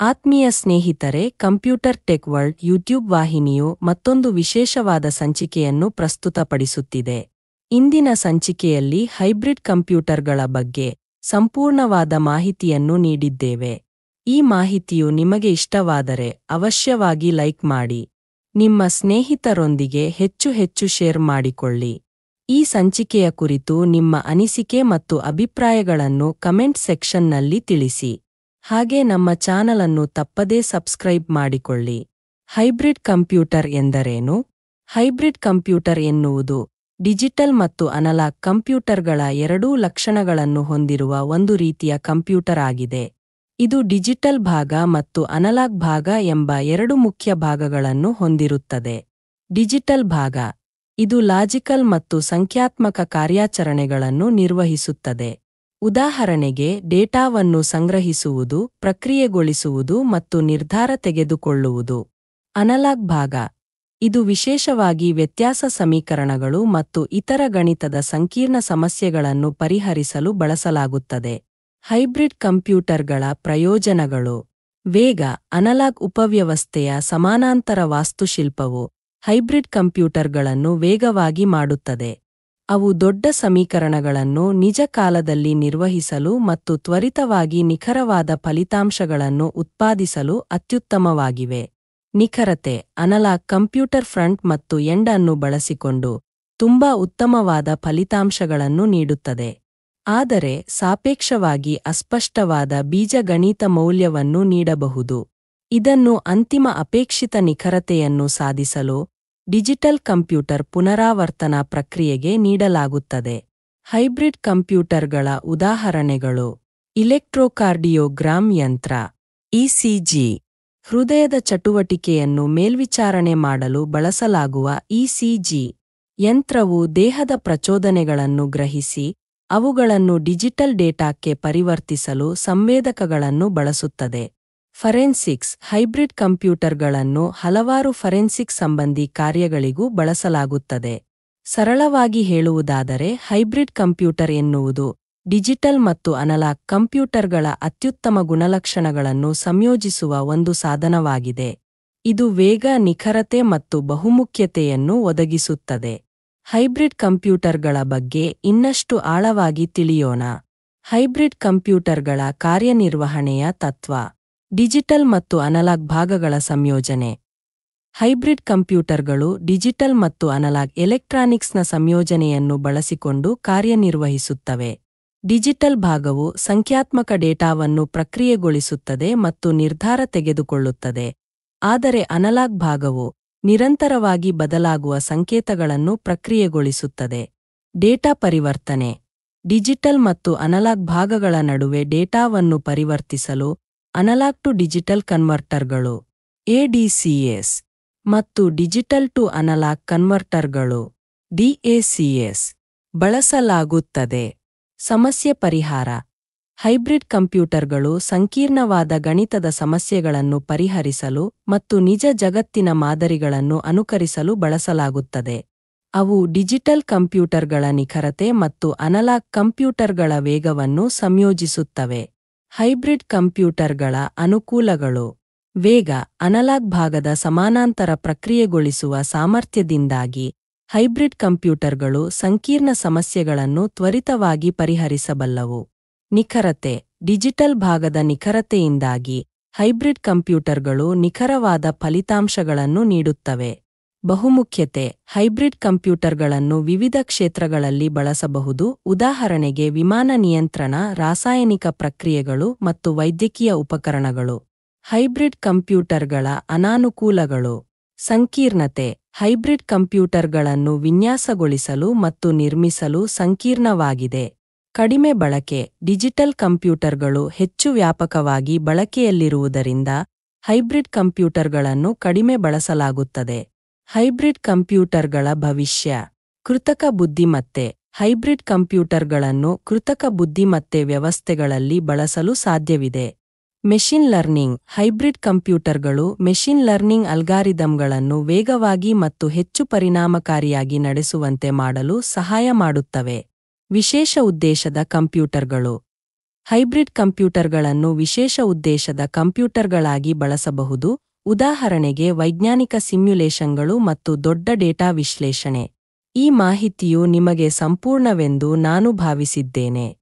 ಆತ್ಮೀಯ ಸ್ನೇಹಿತರೆ, computer tech world YouTube ವಾಹಿನಿಯು ಮತ್ತೊಂದು ವಿಶೇಷವಾದ ಸಂಚಿಕೆಯನ್ನು ಪ್ರಸ್ತುತಪಡಿಸುತ್ತಿದೆ. ಇಂದಿನ ಸಂಚಿಕೆಯಲ್ಲಿ ಹೈಬ್ರಿಡ್ ಕಂಪ್ಯೂಟರ್ಗಳ ಬಗ್ಗೆ ಸಂಪೂರ್ಣವಾದ ಮಾಹಿತಿಯನ್ನು ನೀಡಿದ್ದೇವೆ. ಈ ಮಾಹಿತಿಯು ನಿಮಗೆ ಇಷ್ಟವಾದರೆ ಅವಶ್ಯವಾಗಿ ಲೈಕ್ ಮಾಡಿ. ನಿಮ್ಮ ಸ್ನೇಹಿತರೊಂದಿಗೆ ಹೆಚ್ಚು ಶೇರ್ ಮಾಡಿಕೊಳ್ಳಿ. ಈ ಸಂಚಿಕೆಯ ಕುರಿತು ನಿಮ್ಮ ಅನಿಸಿಕೆ ಮತ್ತು ಅಭಿಪ್ರಾಯಗಳನ್ನು ಕಮೆಂಟ್ ಸೆಕ್ಷನ್ನಲ್ಲಿ ತಿಳಿಸಿ. ಹಾಗೆ ನಮ್ಮ ಚಾನಲನ್ನು ತಪ್ಪದೇ ಸಬ್ಸ್ಕ್ರೈಬ್ ಮಾಡಿಕೊಳ್ಳಿ. ಹೈಬ್ರಿಡ್ ಕಂಪ್ಯೂಟರ್ ಎಂದರೇನು? ಹೈಬ್ರಿಡ್ ಕಂಪ್ಯೂಟರ್ ಎನ್ನುವುದು ಡಿಜಿಟಲ್ ಮತ್ತು ಅನಲಾಗ್ ಕಂಪ್ಯೂಟರ್ಗಳ ಎರಡೂ ಲಕ್ಷಣಗಳನ್ನು ಹೊಂದಿರುವ ಒಂದು ರೀತಿಯ ಕಂಪ್ಯೂಟರ್ ಆಗಿದೆ. ಇದು ಡಿಜಿಟಲ್ ಭಾಗ ಮತ್ತು ಅನಲಾಗ್ ಭಾಗ ಎಂಬ ಎರಡು ಮುಖ್ಯ ಭಾಗಗಳನ್ನು ಹೊಂದಿರುತ್ತದೆ. ಡಿಜಿಟಲ್ ಭಾಗ ಇದು ಲಾಜಿಕಲ್ ಮತ್ತು ಸಂಖ್ಯಾತ್ಮಕ ಕಾರ್ಯಾಚರಣೆಗಳನ್ನು ನಿರ್ವಹಿಸುತ್ತದೆ. ಉದಾಹರಣೆಗೆ, ಡೇಟಾವನ್ನು ಸಂಗ್ರಹಿಸುವುದು, ಪ್ರಕ್ರಿಯೆಗೊಳಿಸುವುದು ಮತ್ತು ನಿರ್ಧಾರ ತೆಗೆದುಕೊಳ್ಳುವುದು. ಅನಲಾಗ್ ಭಾಗ ಇದು ವಿಶೇಷವಾಗಿ ವ್ಯತ್ಯಾಸ ಸಮೀಕರಣಗಳು ಮತ್ತು ಇತರ ಗಣಿತದ ಸಂಕೀರ್ಣ ಸಮಸ್ಯೆಗಳನ್ನು ಪರಿಹರಿಸಲು ಬಳಸಲಾಗುತ್ತದೆ. ಹೈಬ್ರಿಡ್ ಕಂಪ್ಯೂಟರ್ಗಳ ಪ್ರಯೋಜನಗಳು. ವೇಗ. ಅನಲಾಗ್ ಉಪವ್ಯವಸ್ಥೆಯ ಸಮಾನಾಂತರ ವಾಸ್ತುಶಿಲ್ಪವು ಹೈಬ್ರಿಡ್ ಕಂಪ್ಯೂಟರ್ಗಳನ್ನು ವೇಗವಾಗಿ ಮಾಡುತ್ತದೆ. ಅವು ದೊಡ್ಡ ಸಮೀಕರಣಗಳನ್ನು ನಿಜ ಕಾಲದಲ್ಲಿ ನಿರ್ವಹಿಸಲು ಮತ್ತು ತ್ವರಿತವಾಗಿ ನಿಖರವಾದ ಫಲಿತಾಂಶಗಳನ್ನು ಉತ್ಪಾದಿಸಲು ಅತ್ಯುತ್ತಮವಾಗಿವೆ. ನಿಖರತೆ. ಅನಲಾಗ್ ಕಂಪ್ಯೂಟರ್ ಫ್ರಂಟ್ ಮತ್ತು ಎಂಡ್ ಅನ್ನು ಬಳಸಿಕೊಂಡು ತುಂಬಾ ಉತ್ತಮವಾದ ಫಲಿತಾಂಶಗಳನ್ನು ನೀಡುತ್ತದೆ, ಆದರೆ ಸಾಪೇಕ್ಷವಾಗಿ ಅಸ್ಪಷ್ಟವಾದ ಬೀಜಗಣಿತ ಮೌಲ್ಯವನ್ನು ನೀಡಬಹುದು. ಇದನ್ನು ಅಂತಿಮ ಅಪೇಕ್ಷಿತ ನಿಖರತೆಯನ್ನು ಸಾಧಿಸಲು ಡಿಜಿಟಲ್ ಕಂಪ್ಯೂಟರ್ ಪುನರಾವರ್ತನಾ ಪ್ರಕ್ರಿಯೆಗೆ ನೀಡಲಾಗುತ್ತದೆ. ಹೈಬ್ರಿಡ್ ಕಂಪ್ಯೂಟರ್ಗಳ ಉದಾಹರಣೆಗಳು: ಇಲೆಕ್ಟ್ರೋಕಾರ್ಡಿಯೋಗ್ರಾಮ್ ಯಂತ್ರ, ಇಸಿಜಿ. ಹೃದಯದ ಚಟುವಟಿಕೆಯನ್ನು ಮೇಲ್ವಿಚಾರಣೆ ಮಾಡಲು ಬಳಸಲಾಗುವ ಇಸಿಜಿ ಯಂತ್ರವು ದೇಹದ ಪ್ರಚೋದನೆಗಳನ್ನು ಗ್ರಹಿಸಿ ಅವುಗಳನ್ನು ಡಿಜಿಟಲ್ ಡೇಟಾಕ್ಕೆ ಪರಿವರ್ತಿಸಲು ಸಂವೇದಕಗಳನ್ನು ಬಳಸುತ್ತದೆ. ಫರೆನ್ಸಿಕ್ಸ್. ಹೈಬ್ರಿಡ್ ಕಂಪ್ಯೂಟರ್ಗಳನ್ನು ಹಲವಾರು ಫರೆನ್ಸಿಕ್ ಸಂಬಂಧಿ ಕಾರ್ಯಗಳಿಗೂ ಬಳಸಲಾಗುತ್ತದೆ. ಸರಳವಾಗಿ ಹೇಳುವುದಾದರೆ, ಹೈಬ್ರಿಡ್ ಕಂಪ್ಯೂಟರ್ ಎನ್ನುವುದು ಡಿಜಿಟಲ್ ಮತ್ತು ಅನಲಾಗ್ ಕಂಪ್ಯೂಟರ್ಗಳ ಅತ್ಯುತ್ತಮ ಗುಣಲಕ್ಷಣಗಳನ್ನು ಸಂಯೋಜಿಸುವ ಒಂದು ಸಾಧನವಾಗಿದೆ. ಇದು ವೇಗ, ನಿಖರತೆ ಮತ್ತು ಬಹುಮುಖ್ಯತೆಯನ್ನು ಒದಗಿಸುತ್ತದೆ. ಹೈಬ್ರಿಡ್ ಕಂಪ್ಯೂಟರ್ಗಳ ಬಗ್ಗೆ ಇನ್ನಷ್ಟು ಆಳವಾಗಿ ತಿಳಿಯೋಣ. ಹೈಬ್ರಿಡ್ ಕಂಪ್ಯೂಟರ್ಗಳ ಕಾರ್ಯನಿರ್ವಹಣೆಯ ತತ್ವ. ಡಿಜಿಟಲ್ ಮತ್ತು ಅನಲಾಗ್ ಭಾಗಗಳ ಸಂಯೋಜನೆ. ಹೈಬ್ರಿಡ್ ಕಂಪ್ಯೂಟರ್ಗಳು ಡಿಜಿಟಲ್ ಮತ್ತು ಅನಲಾಗ್ ಎಲೆಕ್ಟ್ರಾನಿಕ್ಸ್ನ ಸಂಯೋಜನೆಯನ್ನು ಬಳಸಿಕೊಂಡು ಕಾರ್ಯನಿರ್ವಹಿಸುತ್ತವೆ. ಡಿಜಿಟಲ್ ಭಾಗವು ಸಂಖ್ಯಾತ್ಮಕ ಡೇಟಾವನ್ನು ಪ್ರಕ್ರಿಯೆಗೊಳಿಸುತ್ತದೆ ಮತ್ತು ನಿರ್ಧಾರ ತೆಗೆದುಕೊಳ್ಳುತ್ತದೆ, ಆದರೆ ಅನಲಾಗ್ ಭಾಗವು ನಿರಂತರವಾಗಿ ಬದಲಾಗುವ ಸಂಕೇತಗಳನ್ನು ಪ್ರಕ್ರಿಯೆಗೊಳಿಸುತ್ತದೆ. ಡೇಟಾ ಪರಿವರ್ತನೆ. ಡಿಜಿಟಲ್ ಮತ್ತು ಅನಲಾಗ್ ಭಾಗಗಳ ನಡುವೆ ಡೇಟಾವನ್ನು ಪರಿವರ್ತಿಸಲು ಅನಲಾಗ್ ಟು ಡಿಜಿಟಲ್ ಕನ್ವರ್ಟರ್ಗಳು ಎಡಿಸಿಎಸ್ ಮತ್ತು ಡಿಜಿಟಲ್ ಟು ಅನಲಾಗ್ ಕನ್ವರ್ಟರ್ಗಳು ಡಿಎಸಿಎಸ್ ಬಳಸಲಾಗುತ್ತದೆ. ಸಮಸ್ಯೆ ಪರಿಹಾರ. ಹೈಬ್ರಿಡ್ ಕಂಪ್ಯೂಟರ್ಗಳು ಸಂಕೀರ್ಣವಾದ ಗಣಿತದ ಸಮಸ್ಯೆಗಳನ್ನು ಪರಿಹರಿಸಲು ಮತ್ತು ನಿಜ ಜಗತ್ತಿನ ಮಾದರಿಗಳನ್ನು ಅನುಕರಿಸಲು ಬಳಸಲಾಗುತ್ತದೆ. ಅವು ಡಿಜಿಟಲ್ ಕಂಪ್ಯೂಟರ್ಗಳ ನಿಖರತೆ ಮತ್ತು ಅನಲಾಗ್ ಕಂಪ್ಯೂಟರ್ಗಳ ವೇಗವನ್ನು ಸಂಯೋಜಿಸುತ್ತವೆ. ಹೈಬ್ರಿಡ್ ಕಂಪ್ಯೂಟರ್ಗಳ ಅನುಕೂಲಗಳು. ವೇಗ. ಅನಲಾಗ್ ಭಾಗದ ಸಮಾನಾಂತರ ಪ್ರಕ್ರಿಯೆಗೊಳಿಸುವ ಸಾಮರ್ಥ್ಯದಿಂದಾಗಿ ಹೈಬ್ರಿಡ್ ಕಂಪ್ಯೂಟರ್ಗಳು ಸಂಕೀರ್ಣ ಸಮಸ್ಯೆಗಳನ್ನು ತ್ವರಿತವಾಗಿ ಪರಿಹರಿಸಬಲ್ಲವು. ನಿಖರತೆ. ಡಿಜಿಟಲ್ ಭಾಗದ ನಿಖರತೆಯಿಂದಾಗಿ ಹೈಬ್ರಿಡ್ ಕಂಪ್ಯೂಟರ್ಗಳು ನಿಖರವಾದ ಫಲಿತಾಂಶಗಳನ್ನು ನೀಡುತ್ತವೆ. ಬಹುಮುಖ್ಯತೆ. ಹೈಬ್ರಿಡ್ ಕಂಪ್ಯೂಟರ್ಗಳನ್ನು ವಿವಿಧ ಕ್ಷೇತ್ರಗಳಲ್ಲಿ ಬಳಸಬಹುದು, ಉದಾಹರಣೆಗೆ ವಿಮಾನ ನಿಯಂತ್ರಣ, ರಾಸಾಯನಿಕ ಪ್ರಕ್ರಿಯೆಗಳು ಮತ್ತು ವೈದ್ಯಕೀಯ ಉಪಕರಣಗಳು. ಹೈಬ್ರಿಡ್ ಕಂಪ್ಯೂಟರ್ಗಳ ಅನಾನುಕೂಲಗಳು. ಸಂಕೀರ್ಣತೆ. ಹೈಬ್ರಿಡ್ ಕಂಪ್ಯೂಟರ್ಗಳನ್ನು ವಿನ್ಯಾಸಗೊಳಿಸಲು ಮತ್ತು ನಿರ್ಮಿಸಲು ಸಂಕೀರ್ಣವಾಗಿದೆ. ಕಡಿಮೆ ಬಳಕೆ. ಡಿಜಿಟಲ್ ಕಂಪ್ಯೂಟರ್ಗಳು ಹೆಚ್ಚು ವ್ಯಾಪಕವಾಗಿ ಬಳಕೆಯಲ್ಲಿರುವುದರಿಂದ ಹೈಬ್ರಿಡ್ ಕಂಪ್ಯೂಟರ್ಗಳನ್ನು ಕಡಿಮೆ ಬಳಸಲಾಗುತ್ತದೆ. ಹೈಬ್ರಿಡ್ ಕಂಪ್ಯೂಟರ್ಗಳ ಭವಿಷ್ಯ. ಕೃತಕ ಬುದ್ಧಿಮತ್ತೆ. ಹೈಬ್ರಿಡ್ ಕಂಪ್ಯೂಟರ್ಗಳನ್ನು ಕೃತಕ ಬುದ್ಧಿಮತ್ತೆ ವ್ಯವಸ್ಥೆಗಳಲ್ಲಿ ಬಳಸಲು ಸಾಧ್ಯವಿದೆ. Machine learning. ಹೈಬ್ರಿಡ್ ಕಂಪ್ಯೂಟರ್ಗಳು ಮೆಷಿನ್ ಲರ್ನಿಂಗ್ ಅಲ್ಗಾರಿದಮ್ಗಳನ್ನು ವೇಗವಾಗಿ ಮತ್ತು ಹೆಚ್ಚು ಪರಿಣಾಮಕಾರಿಯಾಗಿ ನಡೆಸುವಂತೆ ಮಾಡಲು ಸಹಾಯ ಮಾಡುತ್ತವೆ. ವಿಶೇಷ ಉದ್ದೇಶದ ಕಂಪ್ಯೂಟರ್ಗಳು. ಹೈಬ್ರಿಡ್ ಕಂಪ್ಯೂಟರ್ಗಳನ್ನು ವಿಶೇಷ ಉದ್ದೇಶದ ಕಂಪ್ಯೂಟರ್ಗಳಾಗಿ ಬಳಸಬಹುದು, ಉದಾಹರಣೆಗೆ ವೈಜ್ಞಾನಿಕ ಸಿಮ್ಯುಲೇಶನ್ಗಳು ಮತ್ತು ದೊಡ್ಡ ಡೇಟಾ ವಿಶ್ಲೇಷಣೆ. ಈ ಮಾಹಿತಿಯು ನಿಮಗೆ ಸಂಪೂರ್ಣವೆಂದು ನಾನು ಭಾವಿಸಿದ್ದೇನೆ.